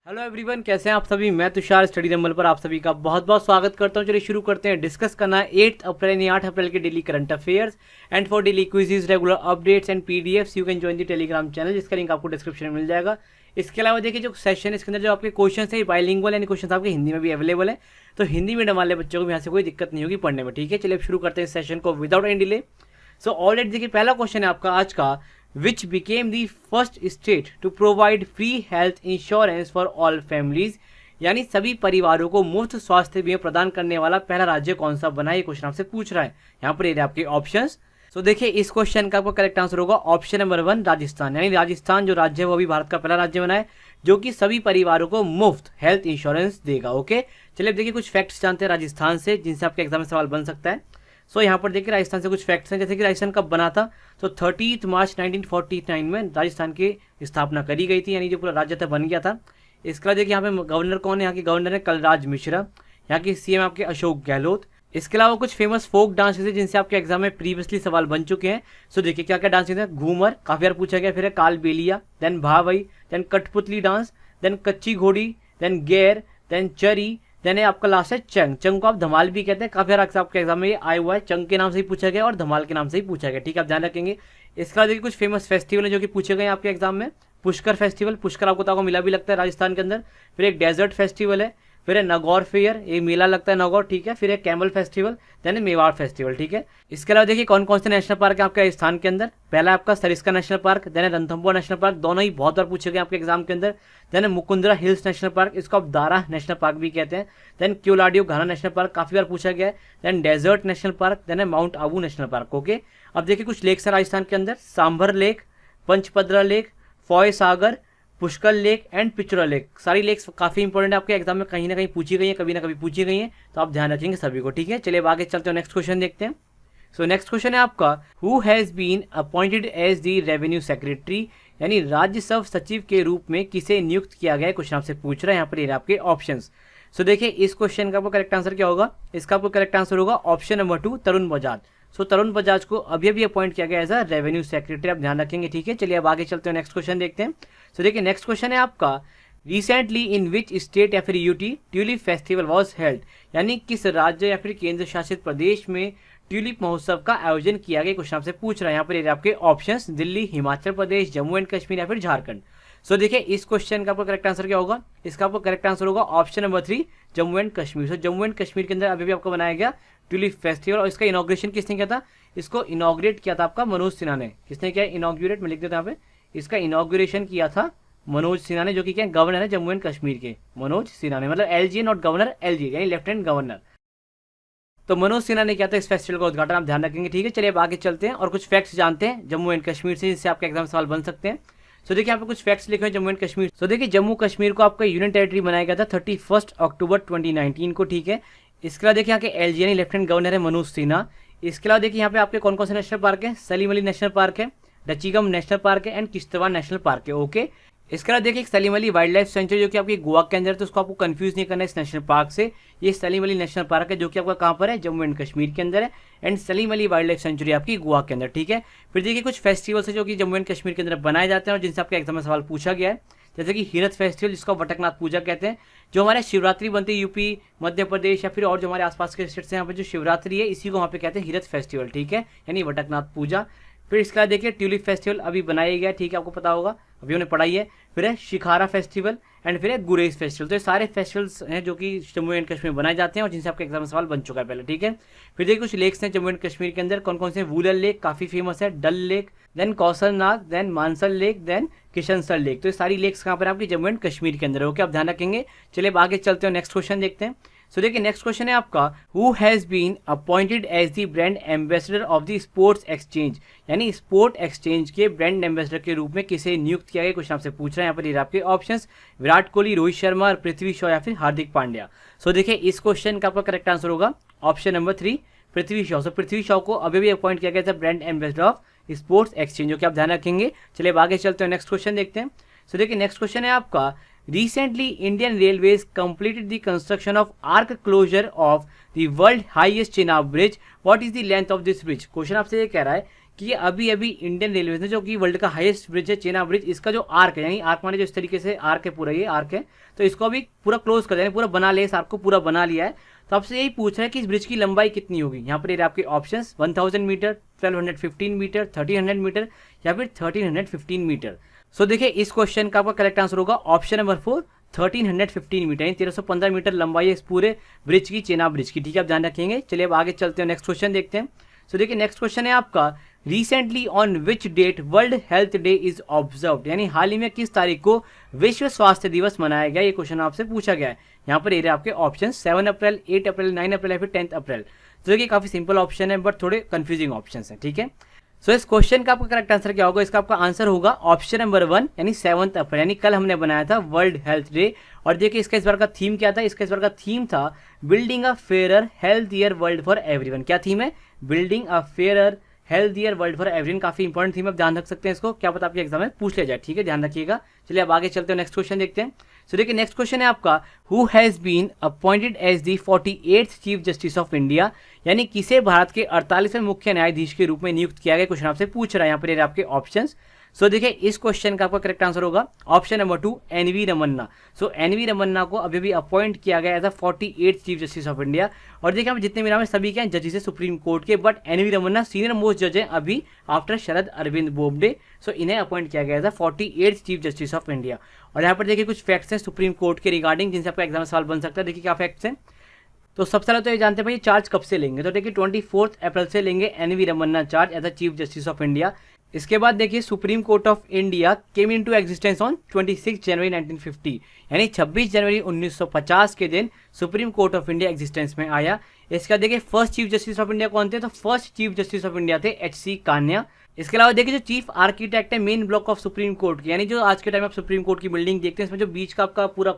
Hello everyone, कैसे हैं आप सभी। मैं तुषार स्टडी नंबर पर आप सभी का बहुत बहुत स्वागत करता हूं। चलिए शुरू करते हैं। डिस्कस करना है 8 अप्रैल यानी 8 अप्रैल के daily current affairs and for daily quizzes, regular updates and PDFs you can join the Telegram channel, जिसका लिंक आपको डिस्क्रिप्शन में मिल जाएगा। इसके अलावा देखिए जो सेशन है इसके अंदर जो आपके क्वेश्चन है बाइलिंगुअल यानी क्वेश्चन आपके हिंदी में भी अवेलेबल है, तो हिंदी मीडियम वाले बच्चों को यहाँ से कोई दिक्कत नहीं होगी पढ़ने में। ठीक है, चलिए अब शुरू करते हैं इस सेशन को without any delay. So already देखिए पहला क्वेश्चन है आपका आज का, which became the first state to provide free health insurance for all families, यानी सभी परिवारों को मुफ्त स्वास्थ्य बीमा प्रदान करने वाला पहला राज्य कौन सा बना है, ये क्वेश्चन आपसे पूछ रहा है। यहाँ पर ये आपके ऑप्शंस। तो देखिए इस क्वेश्चन का आपका करेक्ट आंसर होगा ऑप्शन नंबर 1 राजस्थान, यानी राजस्थान जो राज्य है वो अभी भारत का पहला राज्य बना है जो कि सभी परिवारों को मुफ्त हेल्थ इंश्योरेंस देगा। ओके, चलिए अब देखिए कुछ फैक्ट्स जानते हैं राजस्थान से जिनसे आपके एग्जाम में सवाल बन सकता है। सो यहाँ पर देखिए राजस्थान से कुछ फैक्ट्स हैं, जैसे कि राजस्थान कब बना था। तो 30 मार्च 1949 में राजस्थान की स्थापना करी गई थी, यानी जो पूरा राज्य था बन गया था। इसके बाद देखिए यहाँ पे गवर्नर कौन है, यहाँ के गवर्नर है कलराज मिश्रा, यहाँ के सीएम आपके अशोक गहलोत। इसके अलावा कुछ फेमस फोक डांसेस है जिनसे आपके एग्जाम में प्रीवियसली सवाल बन चुके हैं। सो देखिए क्या क्या डांसेस है, घूमर काफी बार पूछा गया, फिर है कालबेलिया, देन भावई, देन कठपुतली डांस, देन कच्ची घोड़ी, देन गेर, देन चरी, देन आपका लास्ट है चंग। चंग को आप धमाल भी कहते हैं, काफी बार आपके एग्जाम में ये आया हुआ है, चंग के नाम से ही पूछा गया और धमाल के नाम से ही पूछा गया। ठीक है, आप ध्यान रखेंगे। इसके बाद देखिए कुछ फेमस फेस्टिवल है जो कि पूछे गए आपके एग्जाम में। पुष्कर फेस्टिवल, पुष्कर आपको तो मिला भी लगता है राजस्थान के अंदर। फिर एक डेजर्ट फेस्टिवल है, फिर है नगौर फेयर, ये मेला लगता है नगौर। ठीक है, फिर है camel festival, then Mewar festival. ठीक है, इसके अलावा देखिए कौन कौन से नेशनल पार्क है आपके राजस्थान के अंदर। पहला आपका Sariska national park, then Ranthambore national park, दोनों ही बहुत बार पूछे गए आपके एग्जाम के अंदर। Then Mukundra hills national park, इसको आप दारा नेशनल पार्क भी कहते हैं। Then Keoladeo Ghana national park, काफी बार पूछा गया है। Then desert national park, then है mount Abu national park. Okay, अब देखिए कुछ लेक्स है राजस्थान के अंदर, Sambhar lake, Pachpadra lake, Foy Sagar, Pushkar lake and Pichola lake. सारी लेक्स काफी इंपॉर्टेंट है आपके एग्जाम में, कहीं ना कहीं पूछी गई है, कभी ना कभी पूछी गई है, तो आप ध्यान रखेंगे सभी को। ठीक है, चलिए अब आगे चलते हैं, नेक्स्ट क्वेश्चन देखते हैं। सो नेक्स्ट क्वेश्चन है आपका, who has been appointed as the revenue secretary, यानी राजस्व सचिव के रूप में किसे नियुक्त किया गया है, क्वेश्चन आपसे पूछ रहा है। यहाँ पर ये आपके ऑप्शंस। सो देखिए इस क्वेश्चन का आपको करेक्ट आंसर क्या होगा, इसका आपको करेक्ट आंसर होगा ऑप्शन नंबर 2 तरुण बजाज। सो तरुण बजाज को अभी अभी अपॉइंट किया गया एज अ रेवेन्यू सेक्रेटरी, आप ध्यान रखेंगे। ठीक है, चलिए अब आगे चलते हैं, नेक्स्ट क्वेश्चन देखते हैं। सो देखिए नेक्स्ट क्वेश्चन है आपका, रिसेंटली इन विच स्टेट या फिर UT tulip festival was held, यानी किस राज्य या फिर केंद्र शासित प्रदेश में ट्यूलिप महोत्सव का आयोजन किया गया, क्वेश्चन आपसे पूछ रहा है। यहाँ पर आपके ऑप्शंस दिल्ली, हिमाचल प्रदेश, जम्मू एंड कश्मीर या फिर झारखंड। सो देखिए इस क्वेश्चन का आपका करेक्ट आंसर क्या होगा, इसका आपको करेक्ट आंसर होगा option number 3 Jammu and Kashmir. So Jammu and Kashmir के अंदर अभी भी आपको बनाया गया ट्यूलिप फेस्टिवल, और इसका इनॉग्रेशन किसने किया था, इसको इनॉग्रेट किया था आपका मनोज सिन्हा ने। किसने किया इनॉग्रेट, मैं लिख देता हूं यहाँ पे, इसका इनॉग्रेशन किया था मनोज सिन्हा ने, जो कि क्या गवर्नर है जम्मू एंड कश्मीर के, मनोज सिन्हा ने, मतलब एलजी नॉट गवर्नर, एलजी यानी लेफ्टिनेंट गवर्नर। तो मनोज सिन्हा ने किया था इस फेस्टिवल का उद्घाटन, आप ध्यान रखेंगे। ठीक है, चलिए अब आगे चलते हैं और कुछ फैक्ट्स जानते हैं जम्मू एंड कश्मीर से, जिससे आपके एग्जाम सवाल बन सकते हैं। सो देखिए यहाँ पे कुछ फैक्ट्स लिखे हैं जम्मू एंड कश्मीर। सो देखिए जम्मू कश्मीर को आपका यूनियन टेरिटरी बनाया गया था 31 अक्टूबर 2019 को। ठीक है, इसके अलावा देखिए यहाँ के एलजी यानी लेफ्टिनेंट गवर्नर है मनोज सिन्हा। इसके अलावा देखिए यहाँ पे आपके कौन कौन से नेशनल पार्क है, सलीम अली नेशनल पार्क है, डचीगम नेशनल पार्क है एंड किश्तवाड़ नेशनल पार्क है। ओके, इसके अलावा देखिए Salim Ali wild life sanctuary जो कि आपकी गोवा के अंदर है, तो उसको आपको कंफ्यूज नहीं करना है इस नेशनल पार्क से। ये सलीम अली नेशनल पार्क है जो कि आपका कहाँ पर है, जम्मू एंड कश्मीर के अंदर है, and Salim Ali wild life sanctuary आपकी गोवा के अंदर। ठीक है, फिर देखिए कुछ फेस्टिवल्स है जो कि जम्मू एंड कश्मीर के अंदर बनाए जाते हैं और जिनसे आपके एग्जाम में सवाल पूछा गया है, जैसे कि हीरत फेस्टिवल जिसको वटकनाथ पूजा कहते हैं। जो हमारे शिवरात्रि बनती है यूपी, मध्य प्रदेश या फिर और जो हमारे आसपास के स्टेट्स हैं, यहाँ पे जो शिवरात्रि है इसी को वहाँ पे कहते हैं हीरत फेस्टिवल। ठीक है, यानी वटकनाथ पूजा। फिर इसके बाद देखिए ट्यूलिप फेस्टिवल अभी बनाया गया, ठीक है, आपको पता होगा, अभी उन्हें पढ़ाई है। फिर है शिखारा फेस्टिवल एंड फिर है गुरेज फेस्टिवल। तो ये सारे फेस्टिवल्स हैं जो कि जम्मू एंड कश्मीर में बनाए जाते हैं और जिनसे आपके एग्जाम में सवाल बन चुका है पहले। ठीक है, फिर देखिए कुछ लेक्स हैं जम्मू एंड कश्मीर के अंदर, कौन कौन से, वूलन लेक काफी फेमस है, डल लेक, देन कौसर नाग, देन मानसल लेक, देन किशनसर लेक। तो ये सारी लेक्स कहाँ पर आपकी जम्मू एंड कश्मीर के अंदर है। ओके, आप ध्यान रखेंगे। चलिए अब आगे चलते हैं, नेक्स्ट क्वेश्चन देखते हैं। सो देखिए नेक्स्ट क्वेश्चन है आपका, who has been appointed as the brand ambassador of the sports exchange, यानी स्पोर्ट एक्सचेंज के ब्रांड एम्बेसडर के रूप में किसे नियुक्त किया गया, क्वेश्चन आपसे पूछ रहे हैं। यहाँ पर ये आपके ऑप्शंस, विराट कोहली, रोहित शर्मा, पृथ्वी शॉ या फिर हार्दिक पांड्या। सो देखिए इस क्वेश्चन का आपका करेक्ट आंसर होगा ऑप्शन नंबर 3 पृथ्वी शॉ। सो पृथ्वी शॉ को अभी भी अपॉइंट किया गया था brand ambassador of sports exchange, जो कि आप ध्यान रखेंगे। चलिए अब आगे चलते हैं, नेक्स्ट क्वेश्चन देखते हैं। सो देखिए नेक्स्ट क्वेश्चन है आपका, recently Indian Railways completed the construction of arc closure of the world highest Chenab bridge. What is the length of this bridge? Question आपसे ये कह रहा है कि अभी अभी इंडियन रेलवे ने, जो कि वर्ल्ड का हाईएस्ट ब्रिज है चेनाब ब्रिज, इसका जो आर्क है, यानी आर्क माने जो इस तरीके से आर्क है, पूरा ये आर्क है, तो इसको अभी पूरा क्लोज कर दिया, पूरा बना लिया, इस आर्क को पूरा बना लिया है। तो आपसे यही पूछ रहा है कि इस ब्रिज की लंबाई कितनी होगी। यहाँ पर आपके ऑप्शंस 1000 मीटर, 1215 मीटर, 1300 मीटर या फिर 1315 मीटर। सो देखिए इस क्वेश्चन का आपका करेक्ट आंसर होगा ऑप्शन नंबर 4, 1315 मीटर, यानी 1315 मीटर लंबाई है इस पूरे ब्रिज की, चेनाब ब्रिज की। ठीक है, आप ध्यान रखेंगे। चलिए अब आगे चलते हैं, नेक्स्ट क्वेश्चन देखते हैं। सो देखिए नेक्स्ट क्वेश्चन है आपका, recently on which date world health day is observed, यानी हाल ही में किस तारीख को विश्व स्वास्थ्य दिवस मनाया गया, ये क्वेश्चन आपसे पूछा गया है। यहाँ पर ये आपके ऑप्शन 7 अप्रैल, 8 अप्रैल, 9 अप्रैल या फिर 10 अप्रैल। तो देखिए काफी सिंपल ऑप्शन है बट थोड़े कंफ्यूजिंग ऑप्शन है। ठीक है, सो इस क्वेश्चन का आपका करेक्ट आंसर क्या होगा, इसका आपका आंसर होगा ऑप्शन नंबर 1, यानी 7 अप्रैल, यानी कल हमने बनाया था वर्ल्ड हेल्थ डे। और देखिए इसका इस बार का थीम क्या था, इसका इस बार का थीम था building a fair healthier world for everyone. क्या थीम है, building a fair healthier world for everyone. काफी इंपॉर्टेंट थीम, आप ध्यान रख सकते हैं इसको, क्या पता आपके एग्जाम में पूछ लिया जाए। ठीक है, ध्यान रखिएगा। चलिए अब आगे चलते हैं, नेक्स्ट क्वेश्चन देखते हैं। सो देखिए नेक्स्ट क्वेश्चन है आपका, who has been appointed as the 48th chief justice of India, यानी किसे भारत के 48वें मुख्य न्यायाधीश के रूप में नियुक्त किया गया, क्वेश्चन आपसे पूछ रहा है। यहाँ पर आपके ऑप्शंस। सो देखिए इस क्वेश्चन का आपका करेक्ट आंसर होगा option number 2, N V Ramanna. So N V Ramanna को अभी भी अपॉइंट किया गया as a 48th chief justice of India. और देखिए हम जितने भी नाम है सभी क्या जजेस है सुप्रीम कोर्ट के, but N V Ramanna senior most जज है अभी आफ्टर शरद अरविंद बोबडे। सो इन्हें अपॉइंट किया गया as a 48th chief justice of India. और यहाँ पर देखिए कुछ फैक्ट्स हैं सुप्रीम कोर्ट के रिगार्डिंग, जिनसे आपका एग्जाम सवाल बन सकता है। देखिए क्या फैक्ट्स हैं, तो सबसे पहले तो ये जानते हैं भाई चार्ज कब से लेंगे, तो देखिए 24 अप्रैल से लेंगे N V Ramanna charge as a chief justice of India. इसके बाद देखिए supreme court of India came into existence on 26 जनवरी 1950, यानी 26 जनवरी 1950 के दिन supreme court of India existence में आया। इसके बाद देखिए first chief justice of India कौन थे, तो first chief justice of India थे एच.सी. कान्या। इसके अलावा देखिए जो चीफ आर्किटेक्ट है main block of supreme court की, यानी जो आज के टाइम आप सुप्रीम कोर्ट की बिल्डिंग देखते हैं, इसमें जो बीच का आपका पूरा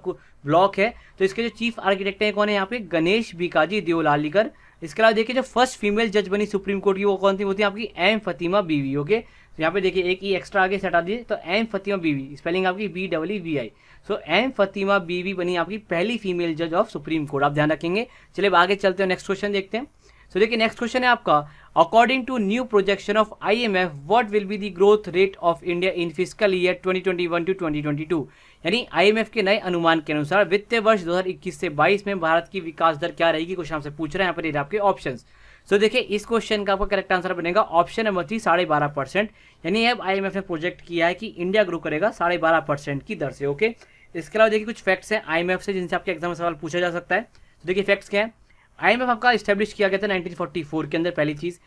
ब्लॉक है, तो इसके जो चीफ आर्किटेक्ट है कौन है यहाँ पे, गणेश बीकाजी देओलालीकर। इसके अलावा देखिए जो फर्स्ट फीमेल जज बनी सुप्रीम कोर्ट की वो कौन थी, वो थी आपकी एम फतिमा बीवी। ओके, तो यहाँ पे देखिए एक ही एक्स्ट्रा आगे से हटा दीजिए, तो एम फतिमा बीवी, स्पेलिंग आपकी BEEVI। सो एम फतिमा बीवी बनी आपकी पहली फीमेल जज ऑफ सुप्रीम कोर्ट, आप ध्यान रखेंगे। चलिए आगे चलते हैं, नेक्स्ट क्वेश्चन देखते हैं। सो देखिए नेक्स्ट क्वेश्चन है आपका, according to new projection of IMF what will be the growth rate of India in physical year 2021 to 2022, यानी IMF के नए अनुमान के अनुसार वित्तीय वर्ष 2021 से 22 में भारत की विकास दर क्या रहेगी, क्वेश्चन आपसे पूछ रहे हैं। यहाँ पर ये आपके ऑप्शंस। सो देखिए इस क्वेश्चन का आपका करेक्ट आंसर बनेगा ऑप्शन नंबर 3, 12.5%, यानी अब IMF ने प्रोजेक्ट किया है कि इंडिया ग्रो करेगा 12.5% की दर से। ओके, इसके अलावा देखिए कुछ फैक्ट्स हैं IMF से जिनसे आपके एग्जाम में सवाल पूछा जा सकता है। तो देखिए फैक्ट्स क्या है, IMF आपका इस्टेब्लिश किया गया था 1944 के अंदर, पहली चीज़।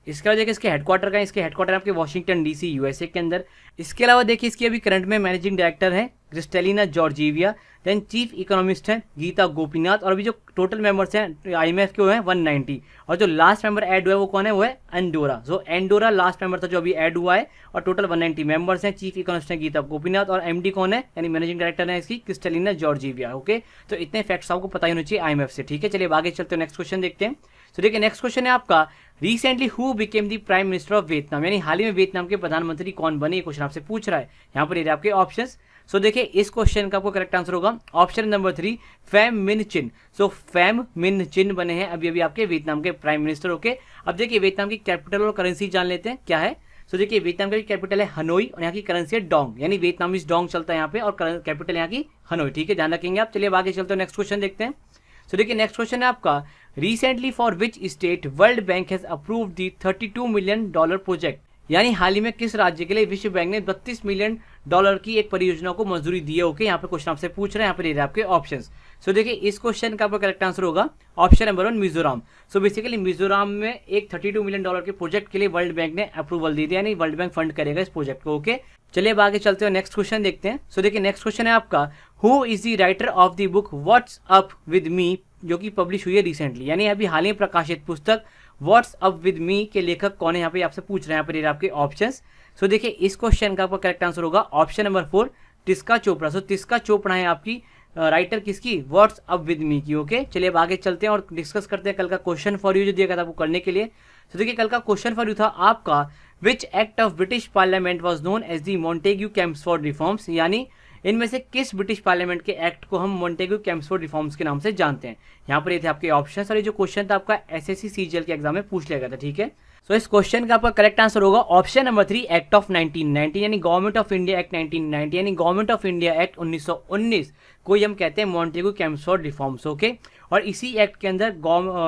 इसके अलावा देखिए इसके हेडक्वार्टर का है, इसके हेडक्वार्टर आपके वाशिंगटन DC USA के अंदर। इसके अलावा देखिए इसकी अभी करंट में मैनेजिंग डायरेक्टर है क्रिस्टेलिना जॉर्जीविया, देन चीफ इकोनॉमिस्ट हैं गीता गोपीनाथ, और अभी जो टोटल मेंबर्स हैं IMF के वो हैं 190, और जो लास्ट मेंबर ऐड हुआ है वो कौन है, वो है एंडोरा। सो एंडोरा लास्ट मेंबर था जो अभी ऐड हुआ है, और टोटल 190 मेंबर्स हैं। चीफ इकोनॉमिस्ट हैं गीता गोपीनाथ, और MD कौन है, यानी मैनेजिंग डायरेक्टर है इसकी क्रिस्टेलिना जॉर्जीविया। ओके, तो इतने फैक्ट्स आपको पता ही होने चाहिए IMF से। ठीक है, चलिए आगे चलते हैं, नेक्स्ट क्वेश्चन देखते हैं। तो देखिए नेक्स्ट क्वेश्चन है आपका, recently who became the prime minister of Vietnam, यानी हाल ही में वियतनाम के प्रधानमंत्री कौन बने, क्वेश्चन आपसे पूछ रहा है। यहाँ पर ये आपके ऑप्शंस। सो देखिए इस क्वेश्चन का आपको करेक्ट आंसर होगा ऑप्शन नंबर 3, फैम मिन चिन। सो फैम मिन चिन बने हैं अभी अभी आपके वियतनाम के प्राइम मिनिस्टर। ओके, अब देखिए वियतनाम की कैपिटल और करेंसी जान लेते हैं क्या है। सो देखिए वियतनाम का कैपिटल है हनोई, और यहाँ की करेंसी है डोंग, यानी वियतनामीज डोंग चलता है यहाँ पे, और कैपिटल यहाँ की हनोई। ठीक है, ध्यान रखेंगे आप। चलिए आगे चलते हैं, नेक्स्ट क्वेश्चन देखते हैं। सो देखिए नेक्स्ट क्वेश्चन है आपका, recently for which state world bank has approved the $32 million project, यानी हाल ही में किस राज्य के लिए विश्व बैंक ने $32 मिलियन की एक परियोजना को मंजूरी दी है। ओके, यहाँ पे क्वेश्चन आपसे पूछ रहे हैं, यहाँ पे आपके ऑप्शंस। सो देखिए इस क्वेश्चन का आपका करेक्ट आंसर होगा option number 1, Mizoram. So basically Mizoram में एक $32 मिलियन के प्रोजेक्ट के लिए वर्ल्ड बैंक ने अप्रूवल दी थी, यानी वर्ल्ड बैंक फंड करेगा इस प्रोजेक्ट को। ओके, चलिए अब आगे चलते हैं, नेक्स्ट क्वेश्चन देखते हैं। सो देखिए नेक्स्ट क्वेश्चन है आपका, who is the writer of the book what's up with me, जो कि पब्लिश हुई है रिसेंटली, यानी अभी हाल ही में प्रकाशित पुस्तक व्हाट्स अप विद मी के लेखक कौन है, यहाँ पे आपसे पूछ रहे हैं। यहाँ पर आपके ऑप्शंस। सो देखिए इस क्वेश्चन का आपका करेक्ट आंसर होगा ऑप्शन नंबर 4, तिस्का चोपड़ा। सो तिस्का चोपड़ा है आपकी राइटर किसकी, व्हाट्स अप विद मी की। ओके, चलिए अब आगे चलते हैं और डिस्कस करते हैं कल का क्वेश्चन फॉर यू जो दिया गया था आपको करने के लिए। तो देखिए कल का क्वेश्चन फॉर यू था आपका, which act of British parliament was known as the Montagu Chelmsford reforms, यानी इनमें से किस ब्रिटिश पार्लियामेंट के एक्ट को हम मॉन्टेग्यू कैम्पसफोर्ड रिफॉर्म्स के नाम से जानते हैं। यहाँ पर ये थे आपके ऑप्शन, और ये जो क्वेश्चन था आपका SSC CGL के एग्जाम में पूछ लिया गया था। ठीक है, सो इस क्वेश्चन का आपका करेक्ट आंसर होगा ऑप्शन नंबर 3, एक्ट ऑफ 1990 यानी गवर्नमेंट ऑफ इंडिया एक्ट 1990 यानी गवर्नमेंट ऑफ इंडिया एक्ट 1919 को हम कहते हैं मॉन्टेगू चेम्सफोर्ड रिफॉर्म्स। ओके, और इसी एक्ट के अंदर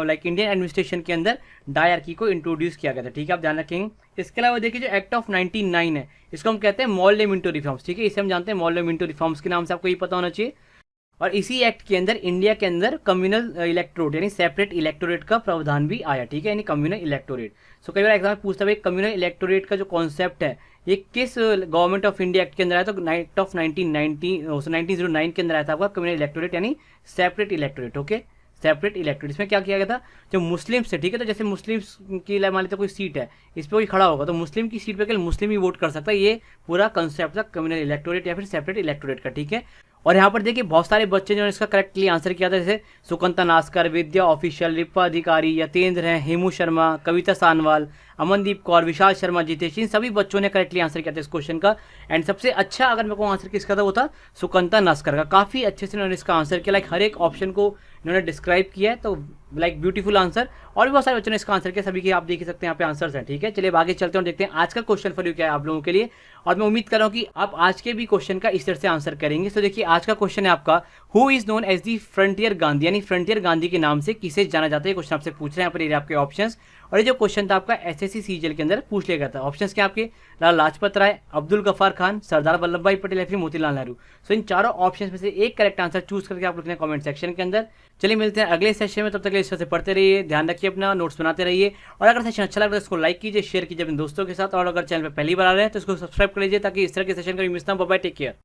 लाइक इंडियन एडमिनिस्ट्रेशन के अंदर डायरकी को इंट्रोड्यूस किया गया था। ठीक है, आप ध्यान रखेंगे। इसके अलावा देखिए जो एक्ट ऑफ 1909 है इसको हम कहते हैं मॉर्ले-मिंटो रिफॉर्म्स। ठीक है, इसे हम जानते हैं मॉर्ले-मिंटो रिफॉर्म्स के नाम से, आपको ये पता होना चाहिए। और इसी एक्ट के अंदर इंडिया के अंदर कम्युनल इलेक्टोरेट यानी सेपरेट इलेक्टोरेट का प्रावधान भी आया। ठीक है, यानी कम्युनल इलेक्टोरेट। सो कई बार एग्जाम में पूछता है कम्युनल इलेक्टोरेट का जो कॉन्सेप्ट है ये किस गवर्नमेंट ऑफ इंडिया एक्ट के अंदर आया, तो एक्ट ऑफ 1909 के अंदर आया था आपका कम्युनल इलेक्टोरेट यानी separate electorate. Okay, separate electorate. इसमें क्या किया गया था, जो मुस्लिम्स है, ठीक है, तो जैसे मुस्लिम्स की मान लेते कोई सीट है, इस पर कोई खड़ा होगा तो मुस्लिम की सीट पे केवल मुस्लिम ही वोट कर सकता है। ये पूरा कंसेप्ट था कम्युनल इलेक्टोरेट या फिर सेपरेट इलेक्टोरेट का। ठीक है, और यहाँ पर देखिए बहुत सारे बच्चे जिन्होंने इसका करेक्टली आंसर किया था, जैसे सुकंता नास्कर, विद्या ऑफिशियल, रिप्पा अधिकारी, यतेंद्र हैं, हेमू शर्मा, कविता सानवाल, अमनदीप कौर, विशाल शर्मा, जितेश, इन सभी बच्चों ने करेक्टली आंसर किया था इस क्वेश्चन का। एंड सबसे अच्छा अगर मेरे को आंसर किसका था वो था सुकंता नास्कर का। काफ़ी अच्छे से उन्होंने इसका आंसर किया, लाइक हर एक ऑप्शन को इन्होंने डिस्क्राइब किया है, तो लाइक ब्यूटीफुल आंसर। और भी बहुत सारे बच्चों ने इसका आंसर किया, सभी के आप देख सकते हैं यहाँ पे आंसर्स हैं। ठीक है, चलिए आगे चलते हैं और देखते हैं आज का क्वेश्चन फॉर यू क्या है आप लोगों के लिए। और मैं उम्मीद कर रहा हूँ कि आप आज के भी क्वेश्चन का इस तरह से आंसर करेंगे। तो देखिए आज का क्वेश्चन है आपका, who is known as the frontier Gandhi, यानी फ्रंटियर गांधी के नाम से किसे जाना जाता है। क्वेश्चन आपसे पूछ रहे हैं, यहाँ पर ये आपके ऑप्शंस। और ये जो क्वेश्चन था आपका एसएससी सीजीएल के अंदर पूछ लिया गया था। ऑप्शंस क्या आपके, लाला लाजपत राय, अब्दुल गफ्फार खान, सरदार वल्लभ भाई पटेल या फिर मोतीलाल नेहरू। सो इन चारों ऑप्शंस में से एक करेक्ट आंसर चूज करके आप लिखना है कमेंट सेक्शन के अंदर। चलिए मिलते हैं अगले सेशन में, तब तक इस तरह से पढ़ते रहिए, ध्यान रखिए अपना, नोट्स बनाते रहिए। और अगर सेशन अच्छा लगा तो इसको लाइक कीजिए, शेयर कीजिए अपने दोस्तों के साथ। और अगर चैनल पर पहली बार आ रहे हैं तो इसको सब्सक्राइब कर लीजिए ताकि इस तरह के सेशन कभी मिस ना हो। Bye bye, take care.